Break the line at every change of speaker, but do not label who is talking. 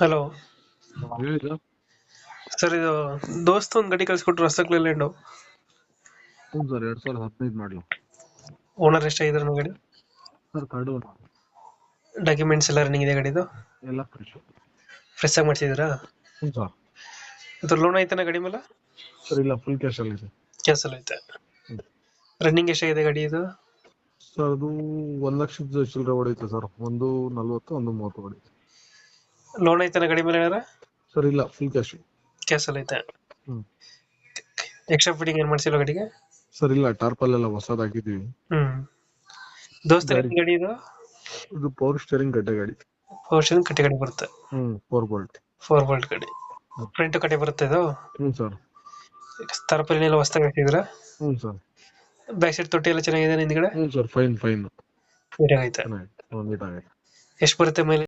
Hello
ಹೇಳಿದ.
Sir, ಇದು ದೋಸ್ತ ಒಂದು ಗಾಡಿ ಕಳ್ಸಿಕೊಟ್ರು ಹೊಸ ಲೇಲ್ಯಾಂಡು.
ಹ್ಞೂ ಸರ್, 2015 ಮಾಡಲು.
ಓನರ್ ಎಷ್ಟಾಗಿದ್ದಾರೆ ನಮ್ಮ ಗಾಡಿ?
ಸರ್ ಕಾರ್ಡು
ಡಾಕ್ಯುಮೆಂಟ್ಸ್ ಎಲ್ಲ ರನ್ನಿಂಗ್ ಇದೆ ಗಾಡಿದು?
ಎಲ್ಲ ಫ್ರೆಶ್.
ಫ್ರೆಶ್ ಆಗಿ ಮಾಡಿಸಿದ್ರಾ?
ಹ್ಞೂ ಸರ್.
ಅದು ಲೋನ್ ಐತನ ಗಾಡಿ ಮೇಲೆ?
ಸರ್ ಇಲ್ಲ, ಫುಲ್ ಕ್ಯಾಶಲ್ಲಿ ಇದೆ.
ಕ್ಯಾನ್ಸಲ್ ಐತೆ.
ಹ್ಞೂ
ರನ್ನಿಂಗ್ ಎಷ್ಟಾಗಿದೆ ಗಾಡಿ ಇದು?
ಸರ್ ಅದು 1,00,000 ಚಿಲ್ಲರೆ ಹೊಡೈತೆ ಸರ್. 1,40,000 1,30,000 ಹೊಡೈತೆ.
ಲೋನ್ ಐತನ ಗಾಡಿ ಮೇಲೆ ಏನಾರ?
ಸರ್ ಇಲ್ಲ, ಫುಲ್ ಕ್ಯಾಶ್.
ಕ್ಯಾನ್ಸಲ್ ಐತೆ.
ಹ್ಞೂ
ಎಕ್ಸ್ಟ್ರಾ ಫಿಟ್ಟಿಂಗ್ ಏನು ಮಾಡಿಸಿಲ್ಲ ಗಾಡಿಗೆ?
ಸರ್ ಇಲ್ಲ, ಟಾರ್ಪಲ್ ಎಲ್ಲ ಹೊಸದು ಹಾಕಿದ್ದೀವಿ.
ದೋಸ್ತ
ಗಾಡಿ
ಗಾಡಿ ಇದು?
ಇದು ಪವರ್ ಸ್ಟೇರಿಂಗ್ ಗಡ್ಡೆ ಗಾಡಿ.
ಪೋರ್ಷನ್ ಕಟ್ಟಿ ಗಾಡಿ ಬರುತ್ತೆ.
4 ಬೋಲ್ಟ್.
4 ವೋಲ್ಟ್ ಗಾಡಿ. ಫ್ರಂಟ್ ಕಟ್ಟಿ ಬರುತ್ತೆ ಇದು?
ಹ್ಞೂ ಸರ್.
ತರಪಲ್ಲಿ ಹೊಸದಾಗಿ ಹಾಕಿದ್ರಾ?
ಹ್ಞೂ ಸರ್.
ಬ್ಯಾಕ್ ಸೈಡ್ ತೊಟ್ಟಿ ಎಲ್ಲ ಚೆನ್ನಾಗಿದೆ ಹಿಂದ್ಗಡೆ?
ಹ್ಞೂ ಸರ್, ಫೈನ್
ನೀಟಾಗೈತೆ.
ಚೆನ್ನಾಗಿ ನೀಟಾಗೈತೆ.
ಎಷ್ಟು ಬರುತ್ತೆ ಮೇಲೆ?